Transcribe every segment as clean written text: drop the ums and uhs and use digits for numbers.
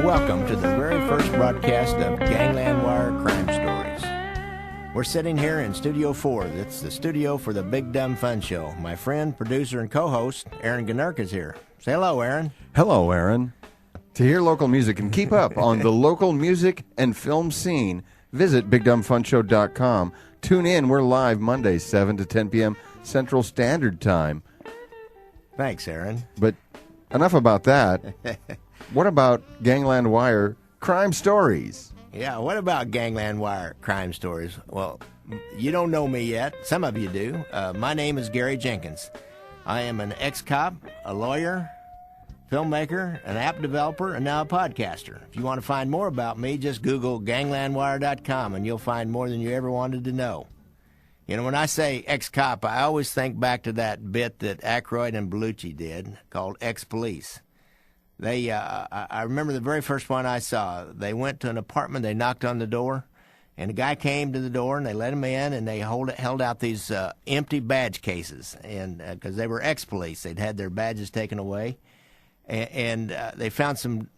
Welcome to the very first broadcast of Gangland Wire Crime Stories. We're sitting here in Studio 4. It's the studio for the Big Dumb Fun Show. My friend, producer, and co-host, Aaron Gnurk is here. Say hello, Aaron. Hello, Aaron. To hear local music and keep up on the local music and film scene, visit BigDumbFunShow.com. Tune in. We're live Mondays, 7 to 10 p.m. Central Standard Time. Thanks, Aaron. But enough about that. What about Gangland Wire Crime Stories? Yeah, what about Gangland Wire Crime Stories? Well, you don't know me yet. Some of you do. My name is Gary Jenkins. I am an ex-cop, a lawyer, filmmaker, an app developer, and now a podcaster. If you want to find more about me, just Google ganglandwire.com, and you'll find more than you ever wanted to know. You know, when I say ex-cop, I always think back to that bit that Aykroyd and Bellucci did called Ex-Police. I remember the very first one I saw. They went to an apartment, they knocked on the door, and a guy came to the door, and they let him in, and they held out these empty badge cases, and because they were ex-police. They'd had their badges taken away, and they found some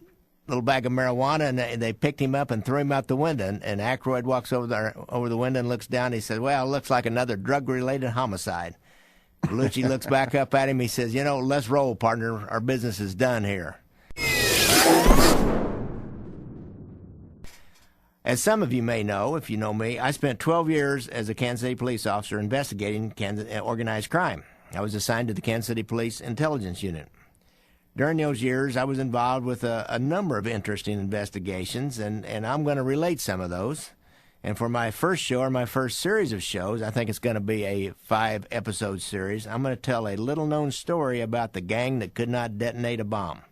little bag of marijuana, and they picked him up and threw him out the window, and Aykroyd walks over the window and looks down, and he says, well, it looks like another drug-related homicide. Bellucci looks back up at him, he says, you know, let's roll, partner. Our business is done here. As some of you may know, if you know me, I spent 12 years as a Kansas City police officer investigating organized crime. I was assigned to the Kansas City Police Intelligence Unit. During those years, I was involved with a number of interesting investigations, and I'm going to relate some of those. And for my first show, or my first series of shows, I think it's going to be a 5-episode series, I'm going to tell a little-known story about the gang that could not detonate a bomb.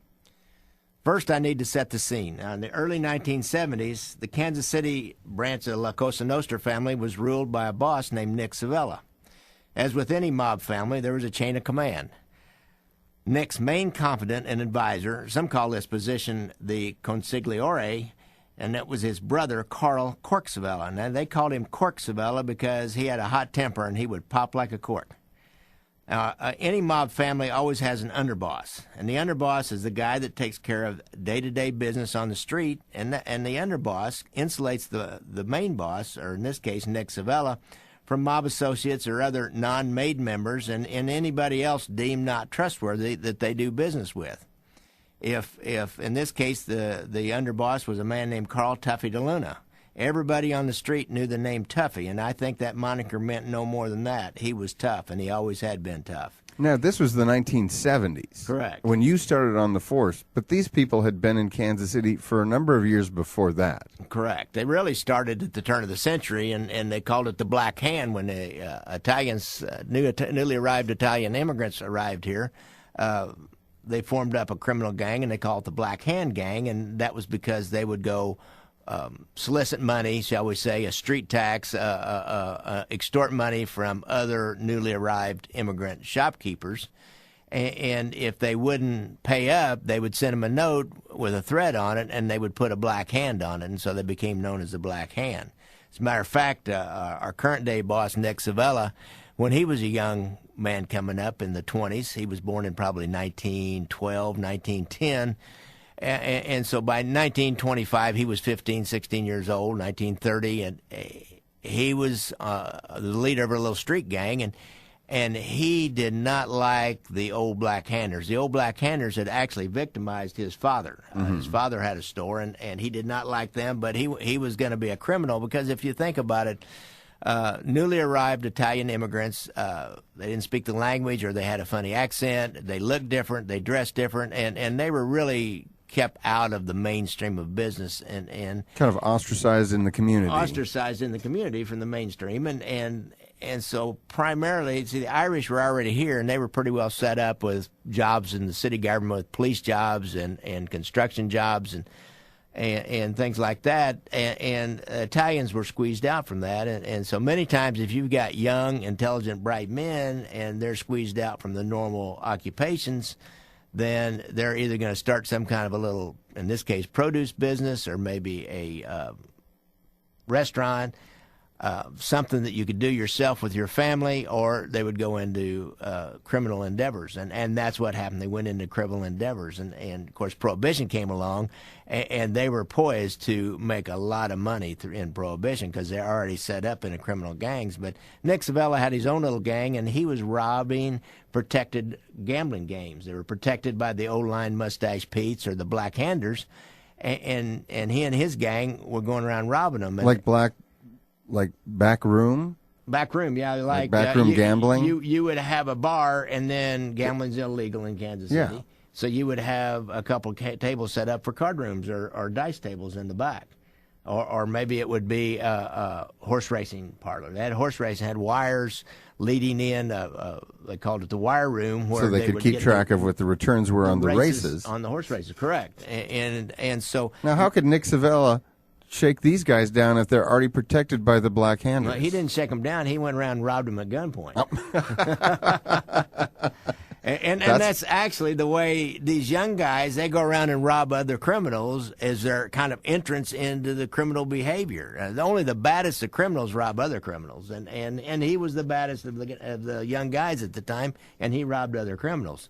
First, I need to set the scene. Now, in the early 1970s, the Kansas City branch of the La Cosa Nostra family was ruled by a boss named Nick Savella. As with any mob family, there was a chain of command. Nick's main confidant and advisor, some call this position the consigliere, and that was his brother, Carl Cork Savella. Now, they called him Cork Savella because he had a hot temper and he would pop like a cork. Any mob family always has an underboss, and the underboss is the guy that takes care of day-to-day business on the street, and the underboss insulates the main boss, or in this case Nick Savella, from mob associates or other non-made members and anybody else deemed not trustworthy that they do business with. If in this case the underboss was a man named Carl Tuffy DeLuna, everybody on the street knew the name Tuffy, and I think that moniker meant no more than that. He was tough, and he always had been tough. Now, this was the 1970s. Correct. When you started on the force, but these people had been in Kansas City for a number of years before that. Correct. They really started at the turn of the century, and they called it the Black Hand when the Italians, newly arrived Italian immigrants arrived here. They formed up a criminal gang, and they called it the Black Hand Gang, and that was because they would go solicit money, shall we say, a street tax, extort money from other newly arrived immigrant shopkeepers. And if they wouldn't pay up, they would send them a note with a threat on it, and they would put a black hand on it, and so they became known as the Black Hand. As a matter of fact, our current-day boss, Nick Savella, when he was a young man coming up in the 20s, he was born in probably 1912, 1910, and so by 1925, he was 15, 16 years old, 1930, and he was the leader of a little street gang, and he did not like the old Black Handers. The old Black Handers had actually victimized his father. His father had a store, and he did not like them, but he was going to be a criminal because if you think about it, newly arrived Italian immigrants, they didn't speak the language or they had a funny accent, they looked different, they dressed different, and they were really kept out of the mainstream of business and kind of ostracized in the community. Ostracized in the community from the mainstream, and so primarily, see, the Irish were already here, and they were pretty well set up with jobs in the city government, with police jobs and construction jobs and things like that, and Italians were squeezed out from that, and so many times if you've got young, intelligent, bright men and they're squeezed out from the normal occupations, then they're either going to start some kind of a little, in this case, produce business or maybe a restaurant. something that you could do yourself with your family, or they would go into criminal endeavors, and that's what happened. They went into criminal endeavors, and of course Prohibition came along, and they were poised to make a lot of money in Prohibition because they're already set up in the criminal gangs. But Nick Savella had his own little gang, and he was robbing protected gambling games. They were protected by the old line Mustache Pete's or the Black Handers, and he and his gang were going around robbing them. Like back room? Back room, yeah. Like backroom gambling? You would have a bar, and then gambling's illegal in Kansas City. Yeah. So you would have a couple tables set up for card rooms or dice tables in the back. Or maybe it would be a horse racing parlor. They had horse racing, had wires leading in, they called it the wire room. Where so they could keep track of what the returns were on the races. On the horse races, correct. And so... Now, how could Nick Savella shake these guys down if they're already protected by the Black Handers? Well, he didn't shake them down. He went around and robbed them at gunpoint. And that's actually the way these young guys, they go around and rob other criminals as their kind of entrance into the criminal behavior. Only the baddest of criminals rob other criminals. And he was the baddest of the young guys at the time, and he robbed other criminals.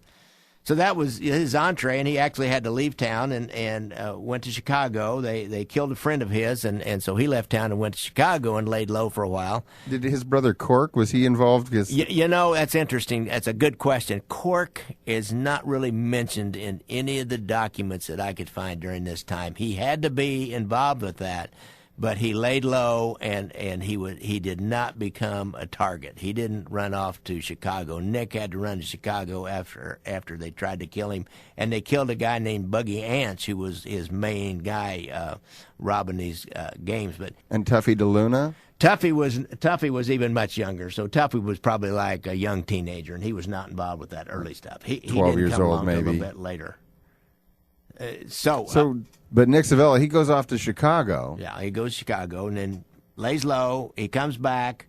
So that was his entree, and he actually had to leave town and went to Chicago. They killed a friend of his, and so he left town and went to Chicago and laid low for a while. Did his brother Cork, was he involved? You know, that's interesting. That's a good question. Cork is not really mentioned in any of the documents that I could find during this time. He had to be involved with that, but he laid low, and he did not become a target. He didn't run off to Chicago. Nick had to run to Chicago after they tried to kill him, and they killed a guy named Buggy Ants, who was his main guy robbing these games. And Tuffy DeLuna? Tuffy was even much younger, so Tuffy was probably like a young teenager, and he was not involved with that early stuff. He 12 didn't years come old, along maybe. A little bit later. But Nick Savella, he goes off to Chicago. Yeah, he goes to Chicago and then lays low. He comes back.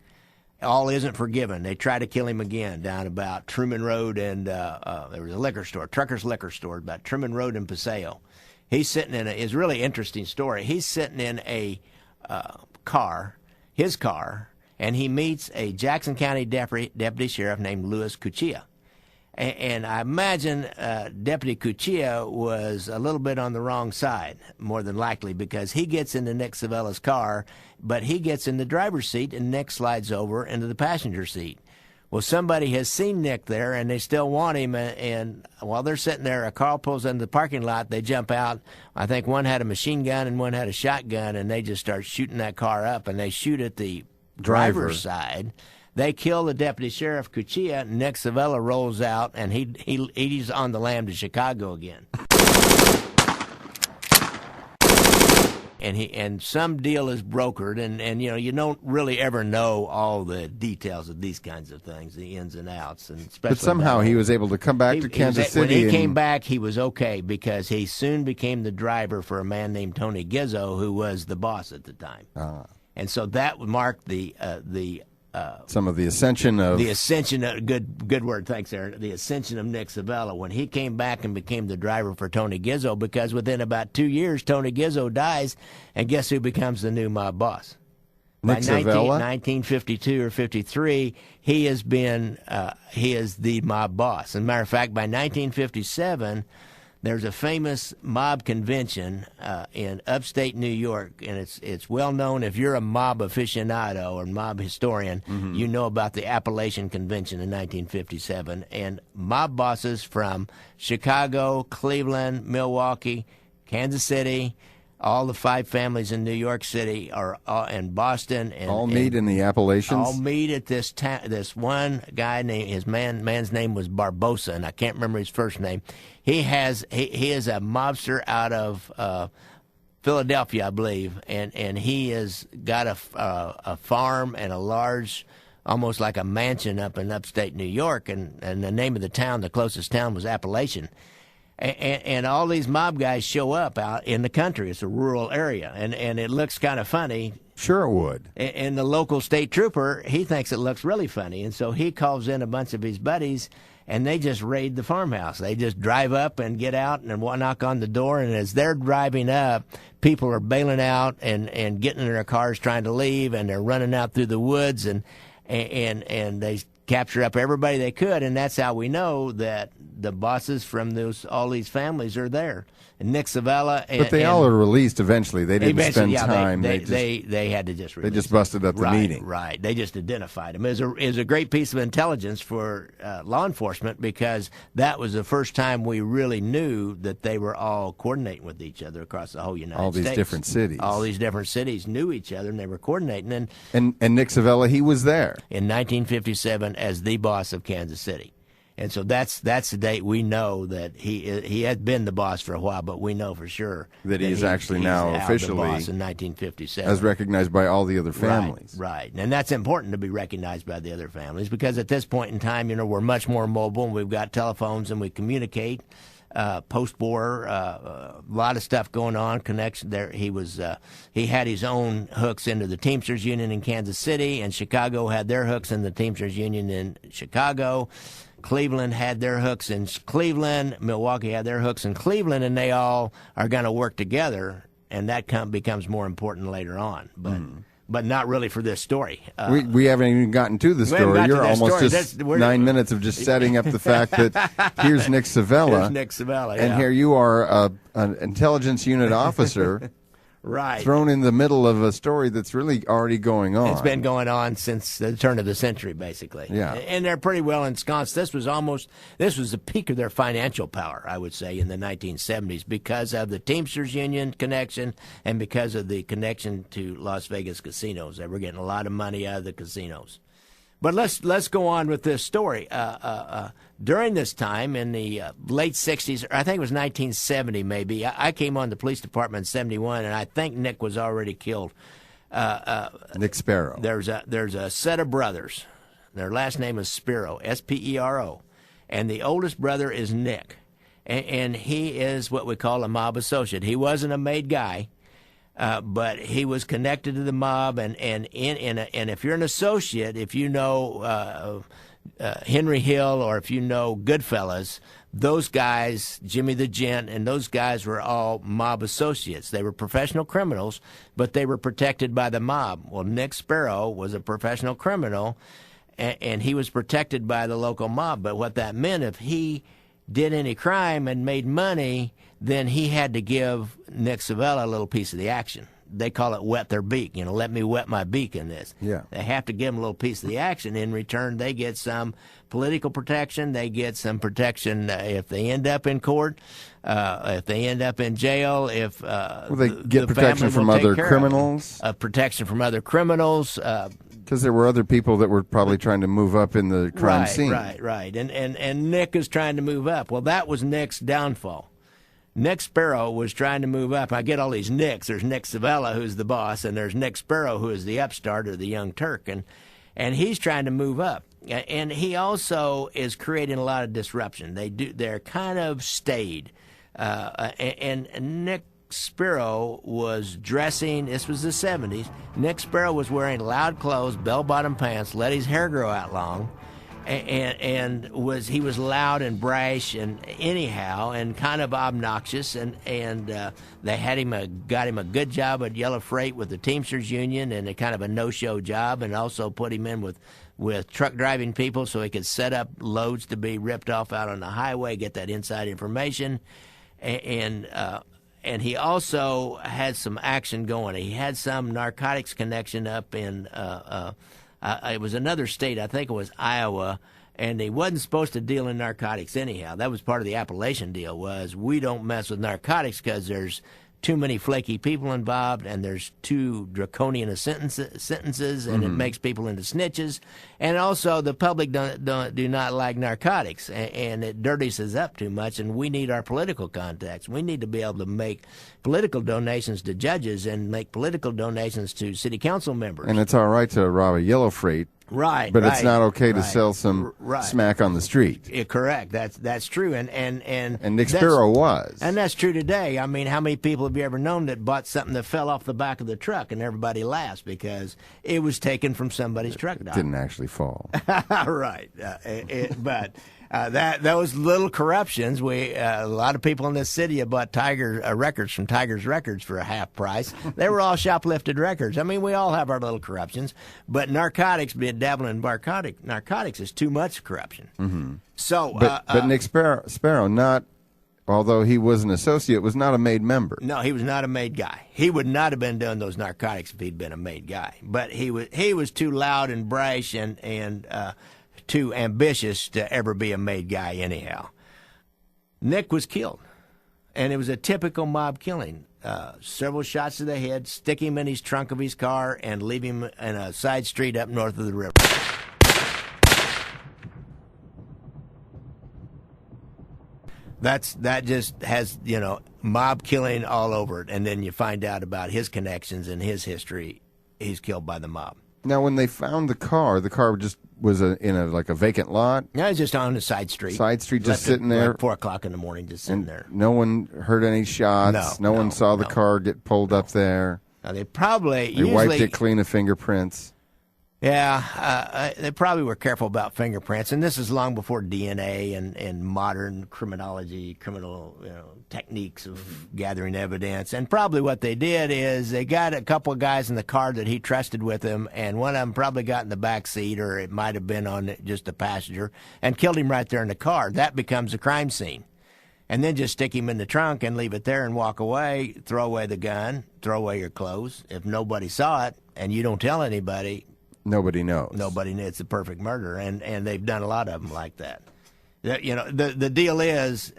All isn't forgiven. They try to kill him again down about Truman Road, and there was a liquor store, Trucker's Liquor Store, about Truman Road in Paseo. He's sitting in it's a really interesting story. He's sitting in a car, his car, and he meets a Jackson County deputy sheriff named Louis Cuchilla. And I imagine Deputy Cuchilla was a little bit on the wrong side, more than likely, because he gets into Nick Savella's car, but he gets in the driver's seat, and Nick slides over into the passenger seat. Well, somebody has seen Nick there, and they still want him, and while they're sitting there, a car pulls into the parking lot. They jump out. I think one had a machine gun and one had a shotgun, and they just start shooting that car up, and they shoot at the driver's side. They kill the deputy sheriff, Cuchilla. Nick Savella rolls out, and he's on the lam to Chicago again. And some deal is brokered, and you don't really ever know all the details of these kinds of things, the ins and outs. But somehow he was able to come back to Kansas City. When he came back, he was okay because he soon became the driver for a man named Tony Gizzo, who was the boss at the time. And so that marked some of the ascension of good word, thanks, Aaron. The ascension of Nick Savella when he came back and became the driver for Tony Gizzo, because within about 2 years Tony Gizzo dies, and guess who becomes the new mob boss? Nick Savella? 1952 or 53, he is the mob boss. As a matter of fact, by 1957. There's a famous mob convention in upstate New York, and it's well known. If you're a mob aficionado or mob historian, you know about the Appalachian Convention in 1957. And mob bosses from Chicago, Cleveland, Milwaukee, Kansas City, all the 5 families in New York City and Boston, and all meet in the Appalachians. All meet at this this one guy named man's name was Barbosa, and I can't remember his first name. He is a mobster out of Philadelphia, I believe, and he has got a farm and a large, almost like a mansion up in upstate New York, and the name of the town, the closest town, was Appalachian. And all these mob guys show up out in the country. It's a rural area, and it looks kind of funny. Sure it would. And the local state trooper, he thinks it looks really funny, and so he calls in a bunch of his buddies, and they just raid the farmhouse. They just drive up and get out and knock on the door, and as they're driving up, people are bailing out and getting in their cars trying to leave, and they're running out through the woods, and they capture up everybody they could, and that's how we know that the bosses from all these families are there. And Nick Savella, but they all are released eventually. They didn't spend time. They had to just release. They just busted up the meeting. Right. They just identified them. It was a great piece of intelligence for law enforcement, because that was the first time we really knew that they were all coordinating with each other across the whole United States. All these different cities. All these different cities knew each other, and they were coordinating. And Nick Savella, he was there in 1957 as the boss of Kansas City. And so that's the date we know that he had been the boss for a while, but we know for sure that he is actually now officially the boss in 1957, as recognized by all the other families. Right, and that's important to be recognized by the other families, because at this point in time, we're much more mobile, and we've got telephones, and we communicate. Post-war, a lot of stuff going on. Connection there. He had his own hooks into the Teamsters Union in Kansas City, and Chicago had their hooks in the Teamsters Union in Chicago. Cleveland had their hooks in Cleveland. Milwaukee had their hooks in Cleveland, and they all are going to work together, and that becomes more important later on. But not really for this story. We haven't even gotten to the story. You're almost just 9 minutes of just setting up the fact that here's Nick Savella. Here's Nick Savella, and here you are, an intelligence unit officer. Right. Thrown in the middle of a story that's really already going on. It's been going on since the turn of the century, basically. Yeah. And they're pretty well ensconced. This was the peak of their financial power, I would say, in the 1970s, because of the Teamsters Union connection and because of the connection to Las Vegas casinos. They were getting a lot of money out of the casinos. But let's go on with this story. During this time, in the late 60s, or I think it was 1970 maybe, I came on the police department in 71, and I think Nick was already killed. Nick Sparrow. There's a set of brothers. Their last name is Spiro, S-P-E-R-O. And the oldest brother is Nick. And he is what we call a mob associate. He wasn't a made guy. But he was connected to the mob, and if you're an associate, if you know Henry Hill, or if you know Goodfellas, those guys, Jimmy the Gent, and those guys were all mob associates. They were professional criminals, but they were protected by the mob. Well, Nick Sparrow was a professional criminal, and he was protected by the local mob. But what that meant, if he did any crime and made money, then he had to give Nick Savella a little piece of the action. They call it wet their beak. Let me wet my beak in this. Yeah. They have to give him a little piece of the action. In return, they get some political protection. They get some protection if they end up in court, if they end up in jail, if they get protection from other criminals. Protection from other criminals. Because there were other people that were probably trying to move up in the crime scene. Right. And Nick is trying to move up. Well, that was Nick's downfall. Nick Sparrow was trying to move up. I get all these Nicks. There's Nick Savella, who's the boss, and there's Nick Sparrow, who is the upstart or the young Turk, and he's trying to move up. And he also is creating a lot of disruption. They're kind of staid. And Nick Sparrow was dressing. This was the 70s. Nick Sparrow was wearing loud clothes, bell-bottom pants, let his hair grow out long. And he was loud and brash and anyhow and kind of obnoxious, and they got him a good job at Yellow Freight with the Teamsters Union, and a kind of a no-show job, and also put him in with truck driving people so he could set up loads to be ripped off out on the highway, get that inside information, and he also had some action going. He had some narcotics connection up in it was another state, I think it was Iowa, and he wasn't supposed to deal in narcotics anyhow. That was part of the Appalachian deal, was we don't mess with narcotics because there's too many flaky people involved, and there's too draconian sentences, and it makes people into snitches. And also, the public do not like narcotics, and it dirties us up too much, and we need our political contacts. We need to be able to make political donations to judges and make political donations to city council members. And it's all right to rob a Yellow Freight. Right, but it's not okay to sell some smack on the street. Correct. That's true. And Nick Sparrow was. And that's true today. I mean, how many people have you ever known that bought something that fell off the back of the truck and everybody laughs because it was taken from somebody's truck? It didn't actually fall. Right. But those little corruptions. A lot of people in this city have bought Tiger records from Tiger's Records for a half price. They were all shoplifted records. I mean, we all have our little corruptions, but narcotics, being dabbling in narcotics, is too much corruption. Mm-hmm. So, but Nick Sparrow, not although he was an associate, was not a made member. No, he was not a made guy. He would not have been doing those narcotics if he'd been a made guy. But he was too loud and brash and too ambitious to ever be a made guy anyhow. Nick was killed, and it was a typical mob killing. Several shots to the head, stick him in his trunk of his car, and leave him in a side street up north of the river. That just has, mob killing all over it, and then you find out about his connections and his history. He's killed by the mob. Now, when they found the car just was in a vacant lot. Yeah, it's just on a side street. Just sitting there. Like 4 o'clock in the morning, just sitting there. No one heard any shots. No one saw the car get pulled up there. Now, they probably wiped it clean of fingerprints. Yeah, they probably were careful about fingerprints, and this is long before DNA and modern criminal techniques of gathering evidence. And probably what they did is they got a couple of guys in the car that he trusted with him, and one of them probably got in the back seat, or it might have been on just a passenger, and killed him right there in the car. That becomes a crime scene. And then just stick him in the trunk and leave it there and walk away, throw away the gun, throw away your clothes. If nobody saw it and you don't tell anybody, nobody knows. Nobody knows. It's a perfect murder, and they've done a lot of them like that. The deal is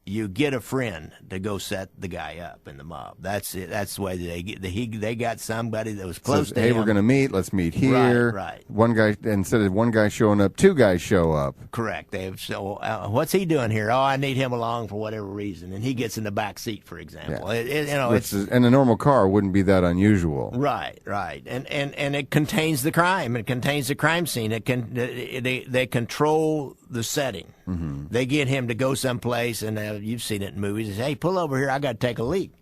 you get a friend to go set the guy up in the mob. That's it. That's the way they got somebody that was close to him. Hey, we're going to meet. Let's meet here. Right. One guy, instead of one guy showing up, two guys show up. Correct. What's he doing here? Oh, I need him along for whatever reason, and he gets in the back seat, for example. Yeah. And a normal car wouldn't be that unusual. Right. And it contains the crime. It contains the crime scene. They control the setting. Mm-hmm. They get him to go someplace, and you've seen it in movies. They say, hey, pull over here. I got to take a leak.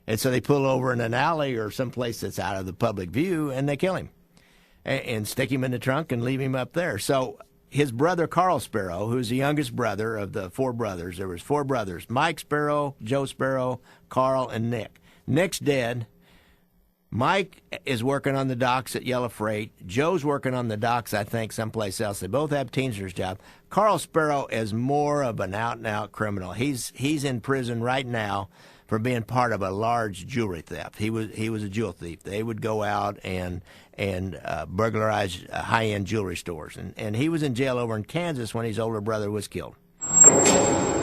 And so they pull over in an alley or someplace that's out of the public view, and they kill him and stick him in the trunk and leave him up there. So his brother, Carl Sparrow, who's the youngest brother of the four brothers, there was four brothers, Mike Sparrow, Joe Sparrow, Carl, and Nick. Nick's dead. Mike is working on the docks at Yellow Freight. Joe's working on the docks, I think, someplace else. They both have Teamsters job. Carl Sparrow is more of an out-and-out criminal. He's in prison right now for being part of a large jewelry theft. He was a jewel thief. They would go out and burglarize high-end jewelry stores. And he was in jail over in Kansas when his older brother was killed.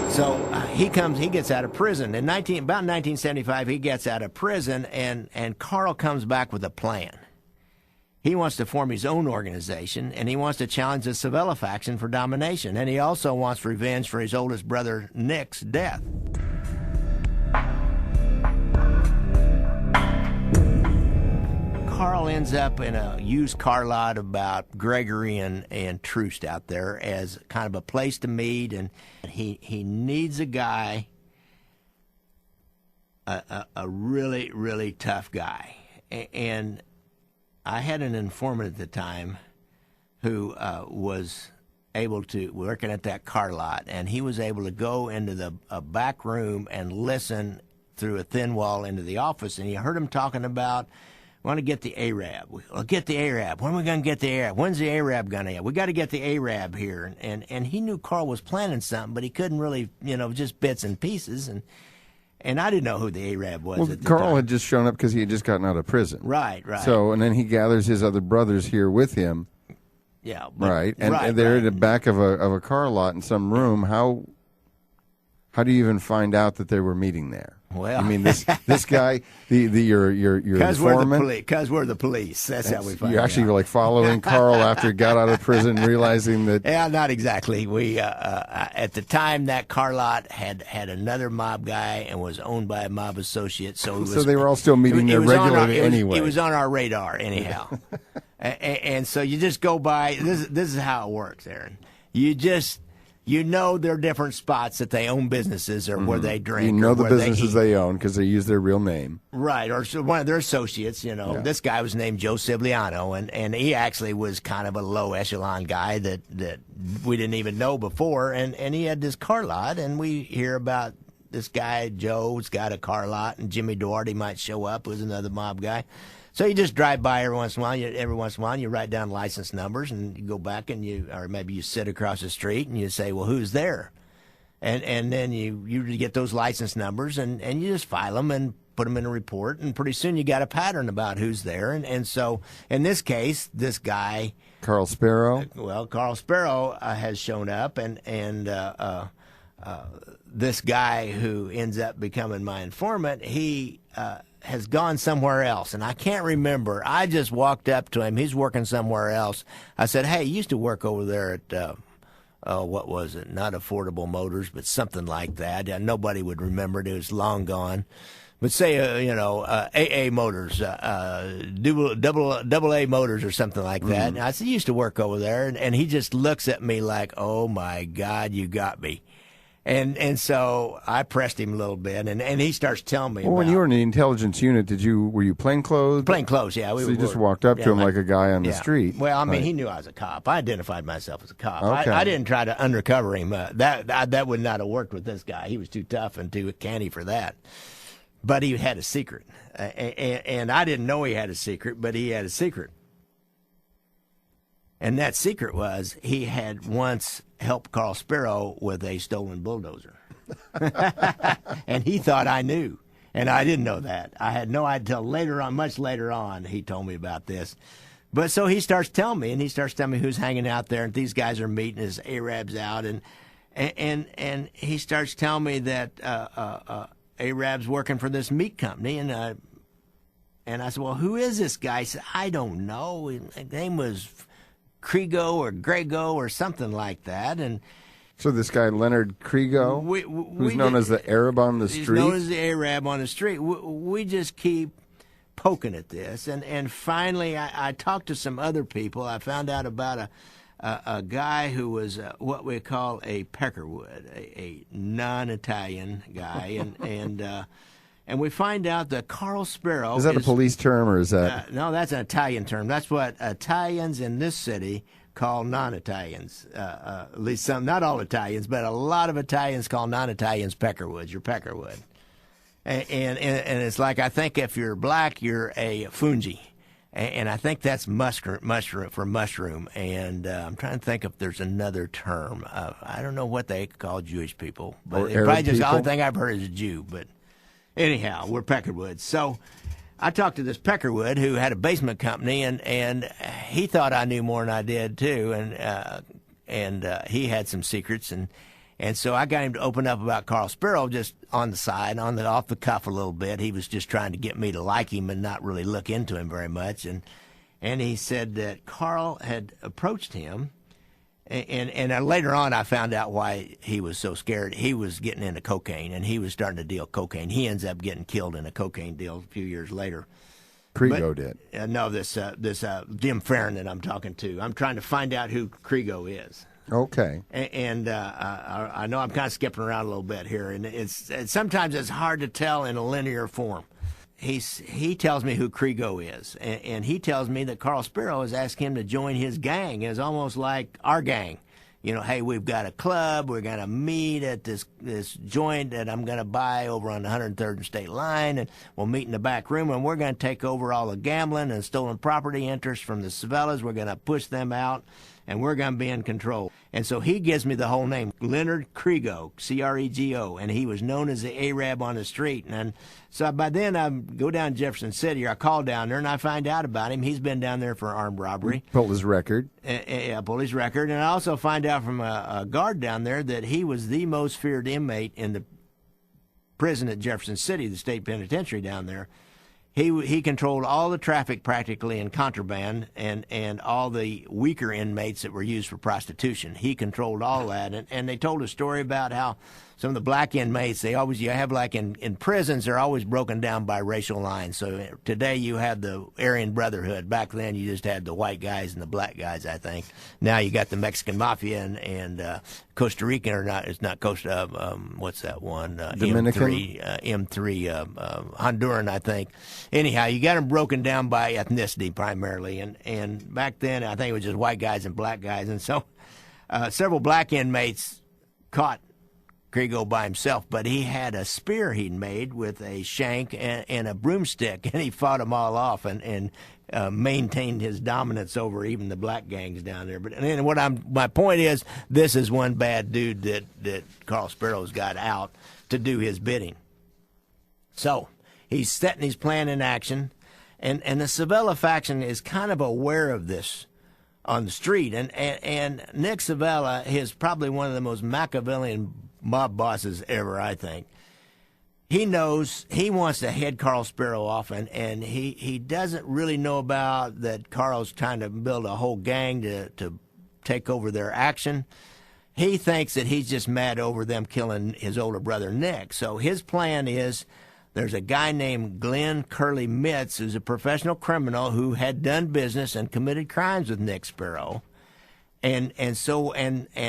So he gets out of prison. About 1975, he gets out of prison, and Carl comes back with a plan. He wants to form his own organization, and he wants to challenge the Savella faction for domination. And he also wants revenge for his oldest brother, Nick's death. Carl ends up in a used car lot about Gregory and Troost out there as kind of a place to meet, and he needs a guy, a really, really tough guy. And I had an informant at the time who was able to, working at that car lot, and he was able to go into a back room and listen through a thin wall into the office, and he heard him talking about, want to get the Arab. We'll get the Arab. When are we going to get the Arab? When's the Arab going to get? We got to get the Arab here. And he knew Carl was planning something, but he couldn't really, just bits and pieces. And I didn't know who the Arab was at the Carl time. had just shown up because he had just gotten out of prison. Right. So, and then he gathers his other brothers here with him. Yeah. Right. And they're in the back of a car lot in some room. How do you even find out that they were meeting there? Well, I mean, this guy, your informant. Because we're the police. That's how we find out. You actually were like following Carl after he got out of prison, realizing that. Yeah, not exactly. We at the time that car lot had another mob guy and was owned by a mob associate. So they were all still meeting there regularly anyway. It was on our radar anyhow. and so you just go by. This is how it works, Aaron. You you know there are different spots that they own businesses or where they drink. You know or the where businesses they they own because they use their real name. Right, or so one of their associates, Yeah. This guy was named Joe Cibliano, and he actually was kind of a low echelon guy that we didn't even know before, and he had this car lot, and we hear about this guy, Joe's got a car lot, and Jimmy Duarte might show up, who's another mob guy. So you just drive by every once in a while. You write down license numbers, and you go back or maybe you sit across the street and you say, well, who's there? And then you get those license numbers and you just file them and put them in a report, and pretty soon you got a pattern about who's there. And so in this case, this guy, Carl Sparrow. Carl Sparrow has shown up, and this guy who ends up becoming my informant, he has gone somewhere else, and I can't remember. I just walked up to him. He's working somewhere else. I said, hey, you used to work over there at, what was it? Not Affordable Motors, but something like that. Nobody would remember it. It was long gone. But say, AA Motors, double A Motors or something like that. And I said, you used to work over there. And he just looks at me like, oh, my God, you got me. And so I pressed him a little bit, and he starts telling me. Well, when you were in the intelligence unit, were you plainclothes? Plainclothes, yeah. So you just walked up to him like a guy on the street. Well, I mean, he knew I was a cop. I identified myself as a cop. Okay. I didn't try to undercover him. That would not have worked with this guy. He was too tough and too canny for that. But he had a secret, and I didn't know he had a secret, but he had a secret. And that secret was he had once helped Carl Sparrow with a stolen bulldozer. And he thought I knew. And I didn't know that. I had no idea until later on, much later on, he told me about this. But so he starts telling me who's hanging out there, and these guys are meeting his Arabs out, and he starts telling me that Arab's working for this meat company, and I said, well, who is this guy? He said, I don't know. His name was Krigo or Grego or something like that. And so this guy, Leonard Krigo, who's known as the Arab on the street? He's known as the Arab on the street. We just keep poking at this. And finally, I talked to some other people. I found out about a guy who was what we call a peckerwood, a non-Italian guy. And we find out that Carl Sparrow is that a police term, or is that? No, that's an Italian term. That's what Italians in this city call non-Italians. At least some, not all Italians, but a lot of Italians call non-Italians peckerwoods. You're peckerwood. And it's like, I think if you're black, you're a fungi. And I think that's mushroom. And I'm trying to think if there's another term. I don't know what they call Jewish people. But probably just the only thing I've heard is a Jew. But anyhow, we're peckerwoods. So I talked to this peckerwood who had a basement company, and he thought I knew more than I did too, and he had some secrets, and so I got him to open up about Carl Sparrow just on the side, off the cuff a little bit. He was just trying to get me to like him and not really look into him very much, and he said that Carl had approached him. And later on, I found out why he was so scared. He was getting into cocaine, and he was starting to deal cocaine. He ends up getting killed in a cocaine deal a few years later. Krigo did. No, this Jim Farron that I'm talking to. I'm trying to find out who Krigo is. Okay. And I know I'm kind of skipping around a little bit here, and sometimes it's hard to tell in a linear form. He tells me who Krigo is, and he tells me that Carl Sparrow has asked him to join his gang. It's almost like our gang. Hey, we've got a club. We're going to meet at this joint that I'm going to buy over on the 103rd and State Line, and we'll meet in the back room, and we're going to take over all the gambling and stolen property interests from the Savellas. We're going to push them out, and we're going to be in control. And so he gives me the whole name, Leonard Krigo, Crego, and he was known as the Arab on the street. And so by then I go down to Jefferson City, or I call down there, and I find out about him. He's been down there for armed robbery. Pulled his record. Yeah, pulled his record. And I also find out from a guard down there that he was the most feared inmate in the prison at Jefferson City, the state penitentiary down there. He controlled all the traffic practically in contraband and all the weaker inmates that were used for prostitution. He controlled all that. And they told a story about how some of the black inmates, you have like in prisons, they're always broken down by racial lines. So today you have the Aryan Brotherhood. Back then you just had the white guys and the black guys, I think. Now you got the Mexican Mafia and Costa Rican, or not, it's not Costa, what's that one? Dominican? M3, Honduran, I think. Anyhow, you got them broken down by ethnicity primarily. And back then, I think it was just white guys and black guys. And so several black inmates caught Kriego by himself, but he had a spear he'd made with a shank and a broomstick, and he fought them all off and maintained his dominance over even the black gangs down there. But and my point is, this is one bad dude that Carl Sparrow's got out to do his bidding. So he's setting his plan in action, and the Civella faction is kind of aware of this on the street, and Nick Civella is probably one of the most Machiavellian mob bosses ever, I think. He knows he wants to head Carl Sparrow off, and he doesn't really know about that Carl's trying to build a whole gang to take over their action. He thinks that he's just mad over them killing his older brother Nick. So his plan is, there's a guy named Glenn Curly Mitz who's a professional criminal who had done business and committed crimes with Nick Sparrow. And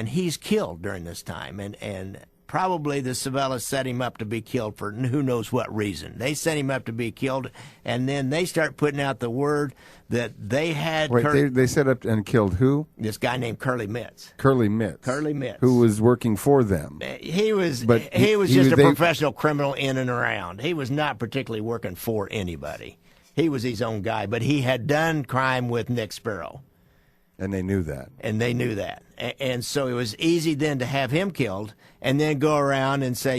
he's killed during this time, and probably the Civellas set him up to be killed for who knows what reason. They set him up to be killed, and then they start putting out the word that they had. Wait, they set up and killed who? This guy named Curly Mitz. Curly Mitz. Curly Mitz, who was working for them. He was just a professional criminal in and around. He was not particularly working for anybody. He was his own guy, but he had done crime with Nick Sparrow. And they knew that. And so it was easy then to have him killed and then go around and say,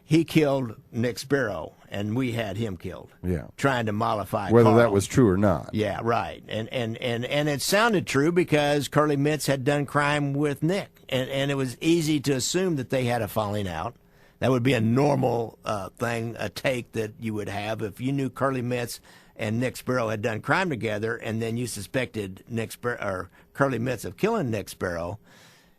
he killed Nick Sparrow and we had him killed. Yeah. Trying to mollify whether Carl. That was true or not. Yeah, right. And it sounded true because Curly Mitz had done crime with Nick. And it was easy to assume that they had a falling out. That would be a normal a take that you would have if you knew Curly Mitz and Nick Sparrow had done crime together, and then you suspected Curly Mitz of killing Nick Sparrow.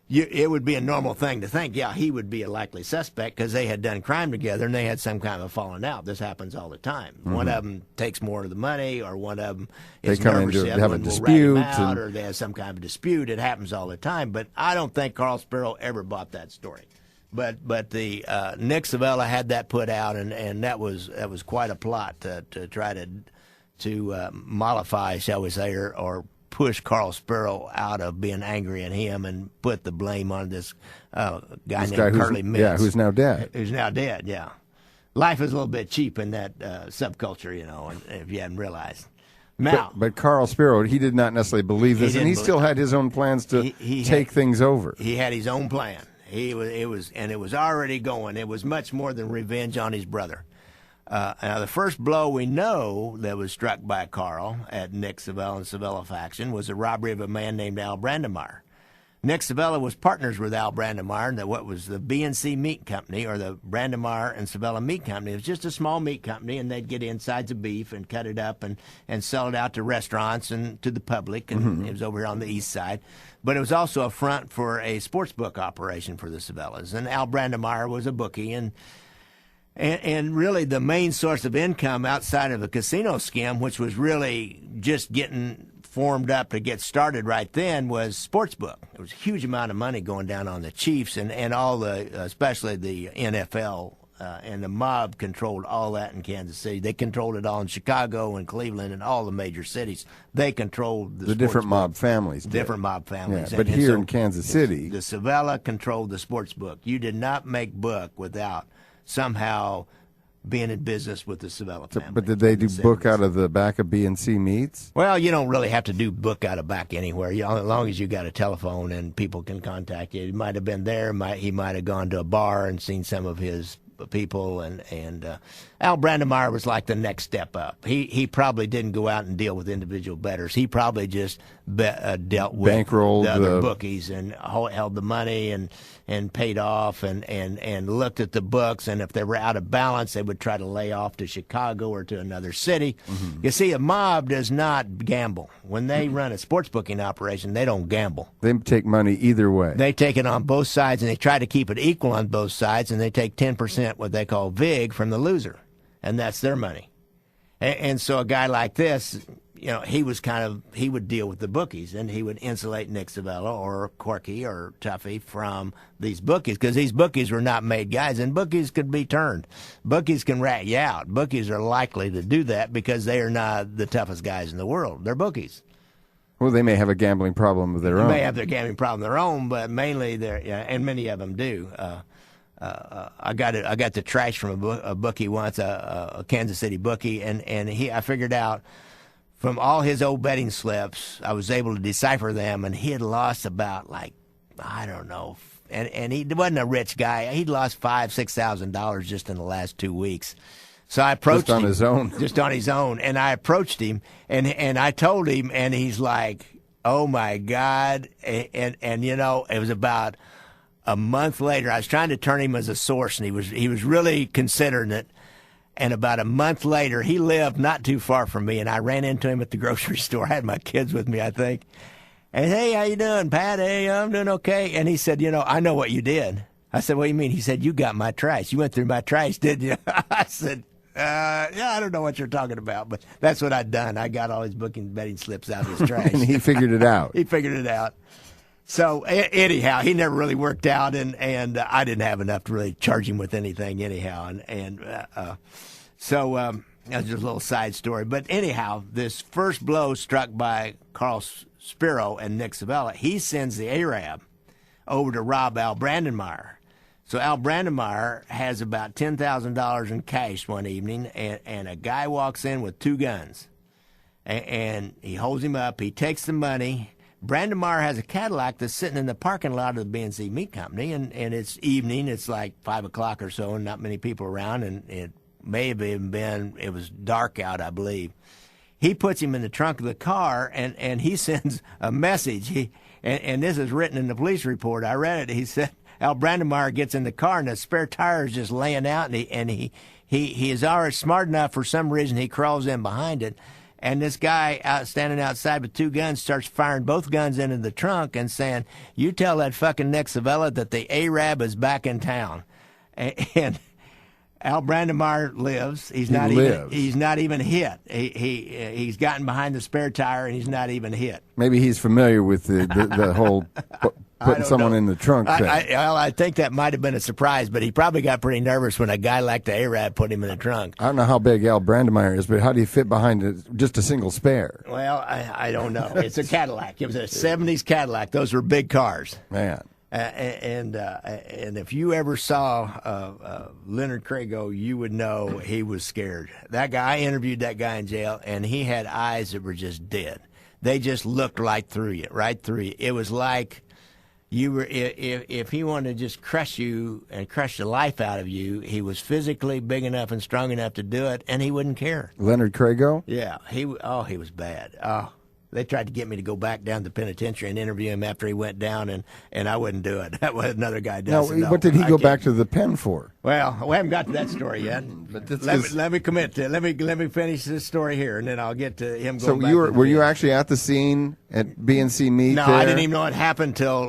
It would be a normal thing to think, yeah, he would be a likely suspect because they had done crime together and they had some kind of a falling out. This happens all the time. Mm-hmm. One of them takes more of the money, or one of them is nervous, the other one will rat him out, or they have some kind of dispute. It happens all the time, but I don't think Carl Sparrow ever bought that story. But the Nick Civella had that put out, and that was quite a plot to try to mollify, shall we say, or push Carl Sparrow out of being angry at him and put the blame on this guy named Curly Mitz. Yeah, who's now dead. Who's now dead, yeah. Life is a little bit cheap in that subculture, if you hadn't realized. Now, but Carl Sparrow, he did not necessarily believe this, and he still had his own plans to take things over. He had his own plan. It was already going. It was much more than revenge on his brother. Now, the first blow we know that was struck by Carl at Nick Civella and Civella faction was a robbery of a man named Al Brandemeyer. Nick Civella was partners with Al Brandemeyer in what was the B&C Meat Company, or the Brandemeyer and Civella Meat Company. It was just a small meat company, and they'd get insides of beef and cut it up and sell it out to restaurants and to the public, and it was over here on the east side. But it was also a front for a sports book operation for the Civellas, and Al Brandemeyer was a bookie, and really the main source of income outside of a casino scam, which was really just getting formed up to get started right then, was sportsbook. There was a huge amount of money going down on the Chiefs and all especially the NFL, and the mob controlled all that in Kansas City. They controlled it all in Chicago and Cleveland and all the major cities. They controlled the different mob families. Different mob families. Yeah, but here in Kansas City, the Civella controlled the sports book. You did not make book without somehow being in business with the Civella family. But did they do book out of the back of B&C Meats? Well, you don't really have to do book out of back anywhere. As long as you got a telephone and people can contact you. He might have been there. He might have gone to a bar and seen some of his people, and Al Brandemeyer was like the next step up. He probably didn't go out and deal with individual bettors. He probably just dealt with bankrolled the other bookies and held the money and paid off and looked at the books. And if they were out of balance, they would try to lay off to Chicago or to another city. Mm-hmm. You see, a mob does not gamble. When they run a sports booking operation, they don't gamble. They take money either way. They take it on both sides, and they try to keep it equal on both sides, and they take 10%, what they call VIG, from the loser. And that's their money. And so a guy like this, he would deal with the bookies, and he would insulate Nick Savella or Corky or Tuffy from these bookies, because these bookies were not made guys, and bookies could be turned. Bookies can rat you out. Bookies are likely to do that because they are not the toughest guys in the world. They're bookies. Well, they may have a gambling problem of their own. They may have their gambling problem of their own, but mainly and many of them do. I got the trash from a bookie once, a Kansas City bookie, and I figured out from all his old betting slips, I was able to decipher them, and he had lost about, like, I don't know, and he wasn't a rich guy. He'd lost $5,000-$6,000 just in the last 2 weeks. So I approached him. Just on his own. And I approached him, and I told him, and he's like, oh, my God. And it was about a month later. I was trying to turn him as a source, and he was really considering it. And about a month later, he lived not too far from me, and I ran into him at the grocery store. I had my kids with me, I think. And, hey, how you doing, Pat? Hey, I'm doing okay. And he said, I know what you did. I said, what do you mean? He said, you got my trash. You went through my trash, didn't you? I said, yeah, I don't know what you're talking about, but that's what I'd done. I got all his betting slips out of his trash. And he figured it out. He figured it out. So anyhow, he never really worked out, and I didn't have enough to really charge him with anything anyhow. So that's just a little side story. But anyhow, this first blow struck by Carl Spiro and Nick Savella, he sends the Arab over to rob Al Brandenmeyer. So Al Brandenmeyer has about $10,000 in cash one evening, and a guy walks in with two guns. And he holds him up. He takes the money. Brandenmeyer has a Cadillac that's sitting in the parking lot of the BNC Meat Company, and it's evening. It's like 5 o'clock or so, and not many people around, and it may have even been, it was dark out, I believe. He puts him in the trunk of the car, and he sends a message. And this is written in the police report. I read it. He said, Al Brandenmeyer gets in the car, and the spare tire is just laying out, and he is already smart enough, for some reason, he crawls in behind it. And this guy standing outside with two guns starts firing both guns into the trunk and saying, you tell that fucking Nick Savella that the Arab is back in town. And Al Brandenmeyer lives. He's not even hit. He's gotten behind the spare tire, and he's not even hit. Maybe he's familiar with the whole putting someone in the trunk thing. I think that might have been a surprise, but he probably got pretty nervous when a guy like the Arab put him in the trunk. I don't know how big Al Brandenmeyer is, but how do you fit behind just a single spare? Well, I don't know. It's a Cadillac. It was a 70s Cadillac. Those were big cars. Man. And if you ever saw Leonard Crago, you would know he was scared. That guy, I interviewed that guy in jail, and he had eyes that were just dead. They just looked right through you. It was like you were, if he wanted to just crush you and crush the life out of you, he was physically big enough and strong enough to do it, and he wouldn't care. Leonard Crago? Yeah, he was bad. Oh. They tried to get me to go back down to the penitentiary and interview him after he went down, and I wouldn't do it. That was another guy does. No, what did he go back to the pen for? Well, we haven't got to that story yet. But let me commit to it. Let me finish this story here, and then I'll get to him going back. So were you actually at the scene at BNC Meat? No, there? I didn't even know it happened till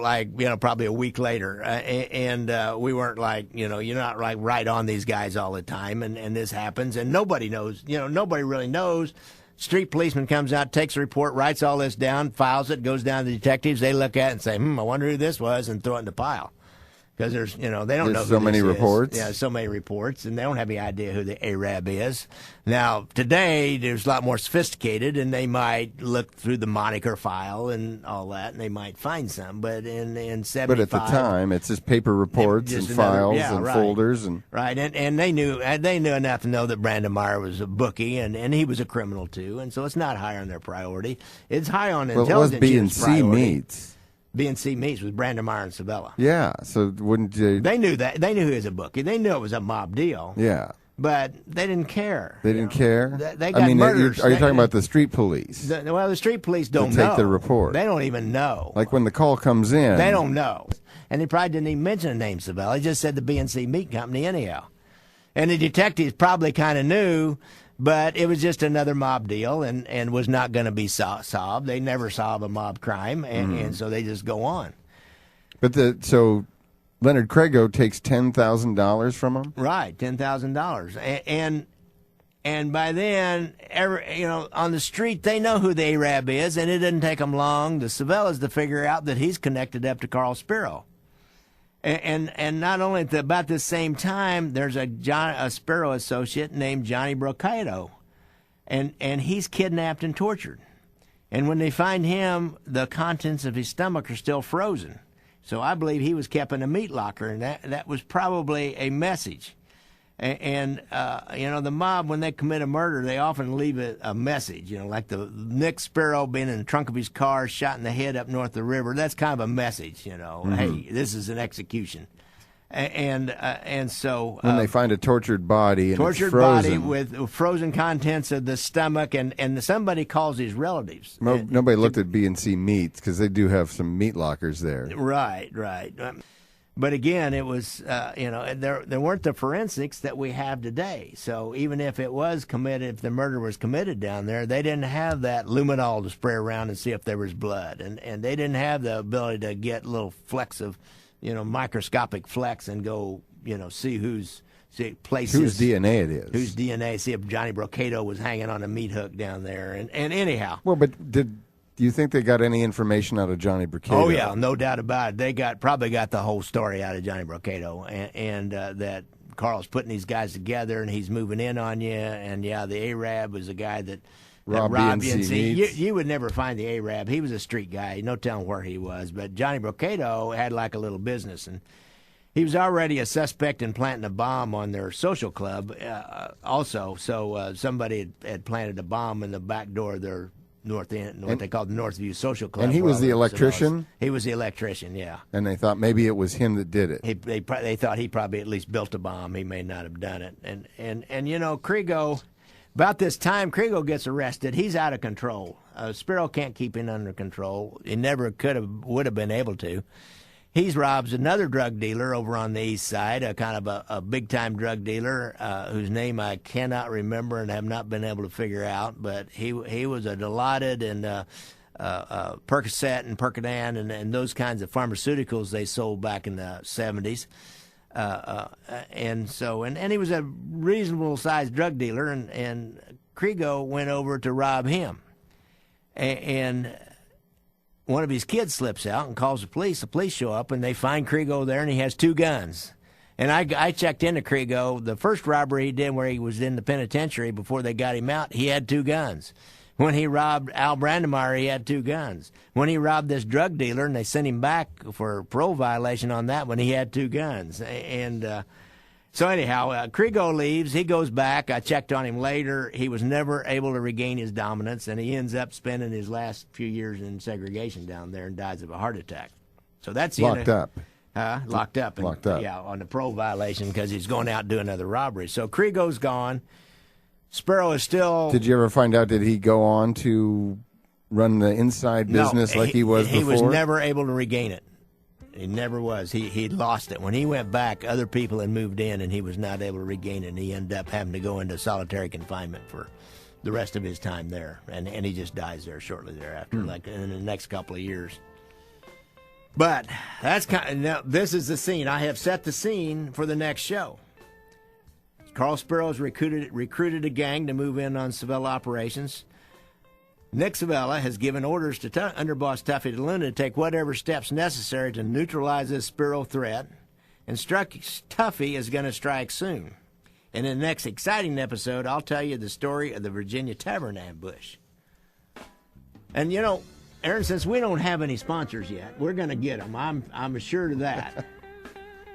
probably a week later, and we weren't you're not right on these guys all the time, and this happens, and nobody knows. Nobody really knows. Street policeman comes out, takes a report, writes all this down, files it, goes down to the detectives. They look at it and say, I wonder who this was, and throw it in the pile. Because they don't know who so many reports. Yeah, so many reports, and they don't have any idea who the Arab is. Now, today, there's a lot more sophisticated, and they might look through the moniker file and all that, and they might find some. But in 75... But at the time, it's just paper reports and files and folders. Right, and they knew enough to know that Brandenmeyer was a bookie, and he was a criminal, too. And so it's not high on their priority. It's high on intelligence unit's priority. Well, it was BNC Meats. BNC Meats with Brandenmeyer and Savella. Yeah, so wouldn't you... They knew that. They knew he was a bookie. They knew it was a mob deal. Yeah. But they didn't care. They didn't care? They got murders. Are you talking about the street police? The street police don't take know. the report. They don't even know. Like when the call comes in. They don't know. And he probably didn't even mention the name Savella. He just said the BNC Meat Company anyhow. And the detectives probably kind of knew, but it was just another mob deal and was not going to be solved. They never solve a mob crime, and so they just go on. But so Leonard Crago takes $10,000 from him? Right, $10,000. And by then, on the street, they know who the Arab is, and it didn't take them long, the Savellas, to figure out that he's connected up to Carl Spiro. And not only about the same time, there's a Spiro associate named Johnny Brocado, and he's kidnapped and tortured. And when they find him, the contents of his stomach are still frozen. So I believe he was kept in a meat locker, and that was probably a message. And the mob, when they commit a murder, they often leave a message, like the Nick Spiro being in the trunk of his car, shot in the head up north of the river. That's kind of a message, hey, this is an execution. And so when they find a tortured body and tortured it's frozen. body with frozen contents of the stomach, and somebody calls his relatives. Nobody looked at B&C Meats because they do have some meat lockers there. Right. But again, it was there weren't the forensics that we have today. So even if it was committed, if the murder was committed down there, they didn't have that luminol to spray around and see if there was blood, and they didn't have the ability to get little flecks of microscopic flecks and go, see places. Whose DNA it is. Whose DNA, see if Johnny Brocado was hanging on a meat hook down there. And anyhow. Well, but do you think they got any information out of Johnny Brocado? Oh, yeah, no doubt about it. They probably got the whole story out of Johnny Brocado, and that Carl's putting these guys together and he's moving in on you. And, yeah, the Arab was a guy that robbed BNC. You would never find the Arab. He was a street guy. No telling where he was. But Johnny Brocado had like a little business, and he was already a suspect in planting a bomb on their social club also. So somebody had planted a bomb in the back door of their north end, what they called the Northview Social Club. And he was the electrician? He was the electrician, yeah. And they thought maybe it was him that did it. They thought he probably at least built a bomb. He may not have done it. And Crago... About this time, Crago gets arrested. He's out of control. Spiro can't keep him under control. He never would have been able to. He robs another drug dealer over on the east side, a kind of a big-time drug dealer whose name I cannot remember and have not been able to figure out. But he was a Dilaudid and Percocet and Percodan and those kinds of pharmaceuticals they sold back in the 70s. And he was a reasonable sized drug dealer, and Crago went over to rob him. And one of his kids slips out and calls the police. The police show up and they find Crago there, and he has 2 guns. And I checked into Crago. The first robbery he did, where he was in the penitentiary before they got him out, he had 2 guns. When he robbed Al Brandemeyer, he had 2 guns. When he robbed this drug dealer and they sent him back for a parole violation on that one, he had 2 guns. And so anyhow, Crago leaves. He goes back. I checked on him later. He was never able to regain his dominance, and he ends up spending his last few years in segregation down there and dies of a heart attack. So that's the locked up. Locked up. Yeah, on the parole violation because he's going out and doing another robbery. So Crago's gone. Spiro is still... Did you ever find out, did he go on to run the inside business like he was before? He was never able to regain it. He never was. He lost it. When he went back, other people had moved in, and he was not able to regain it, and he ended up having to go into solitary confinement for the rest of his time there. And he just dies there shortly thereafter, like in the next couple of years. But now this is the scene. I have set the scene for the next show. Carl Spiro's recruited a gang to move in on Savella operations. Nick Savella has given orders to underboss Tuffy DeLuna to take whatever steps necessary to neutralize this Spiro threat, and Tuffy is going to strike soon. And in the next exciting episode, I'll tell you the story of the Virginia Tavern ambush. And Aaron, since we don't have any sponsors yet, we're going to get them. I'm assured of that.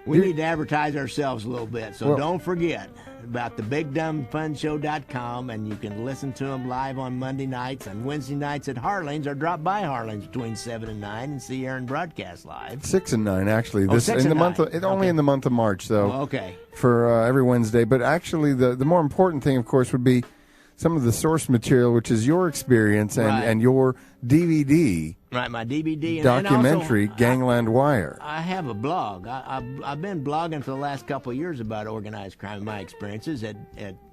We need to advertise ourselves a little bit, so don't forget about the BigDumbFunShow.com, and you can listen to them live on Monday nights and Wednesday nights at Harling's, or drop by Harling's between 7 and 9 and see Aaron broadcast live. 6 and 9, actually. Oh, 6 in the and month 9. Only in the month of March, though. Oh, okay. For every Wednesday. But actually, the more important thing, of course, would be some of the source material, which is your experience and your DVD. Right, my DVD. Documentary, and also, Gangland Wire. I have a blog. I've been blogging for the last couple of years about organized crime and my experiences at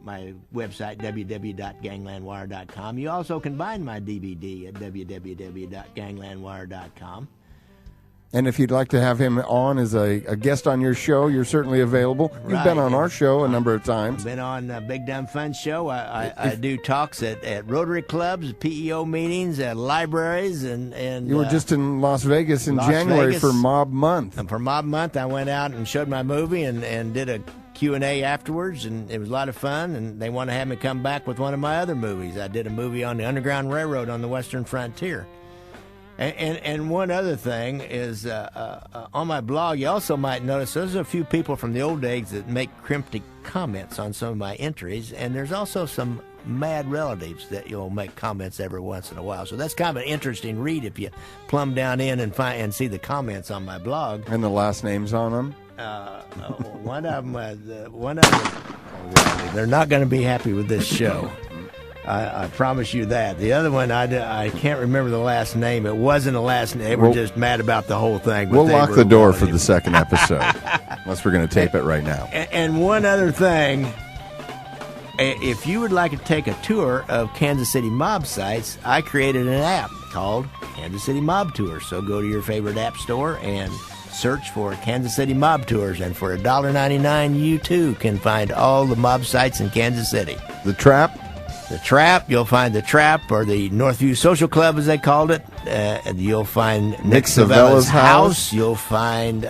my website, www.ganglandwire.com. You also can buy my DVD at www.ganglandwire.com. And if you'd like to have him on as a guest on your show, you're certainly available. You've been on our show a number of times. I've been on Big Dumb Fun Show. I do talks at Rotary clubs, PEO meetings, at libraries, and you were just in Las Vegas in January for Mob Month. And for Mob Month, I went out and showed my movie and did a Q&A afterwards, and it was a lot of fun, and they want to have me come back with one of my other movies. I did a movie on the Underground Railroad on the Western Frontier. And one other thing is, on my blog, you also might notice there's a few people from the old days that make cryptic comments on some of my entries, and there's also some mad relatives that you'll make comments every once in a while. So that's kind of an interesting read if you plumb down in and see the comments on my blog. And the last names on them? One of them, they're not going to be happy with this show. I promise you that. The other one, I can't remember the last name. It wasn't a last name. They were just mad about the whole thing. We'll lock the door for the second episode, unless we're going to tape it right now. And one other thing, if you would like to take a tour of Kansas City mob sites, I created an app called Kansas City Mob Tours. So go to your favorite app store and search for Kansas City Mob Tours, and for $1.99 you too can find all the mob sites in Kansas City. The Trap? The Trap, you'll find the Trap, or the Northview Social Club as they called it. You'll find Nick Savella's house. You'll find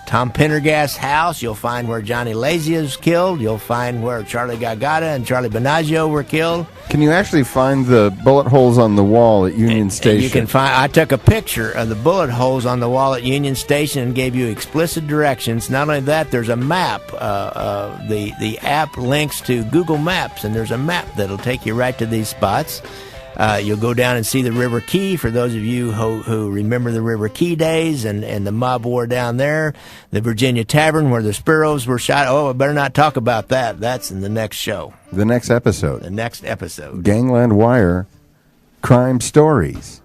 Tom Pendergast's house. You'll find where Johnny Lazy is killed. You'll find where Charlie Gagata and Charlie Benaggio were killed. Can you actually find the bullet holes on the wall at Union Station? And you can find. I took a picture of the bullet holes on the wall at Union Station and gave you explicit directions. Not only that, there's a map. The app links to Google Maps, and there's a map that'll take you right to these spots. You'll go down and see the River Key, for those of you who remember the River Key days and the mob war down there. The Virginia Tavern where the Sparrows were shot. Oh, I better not talk about that. That's in the next show. The next episode. The next episode. Gangland Wire Crime Stories.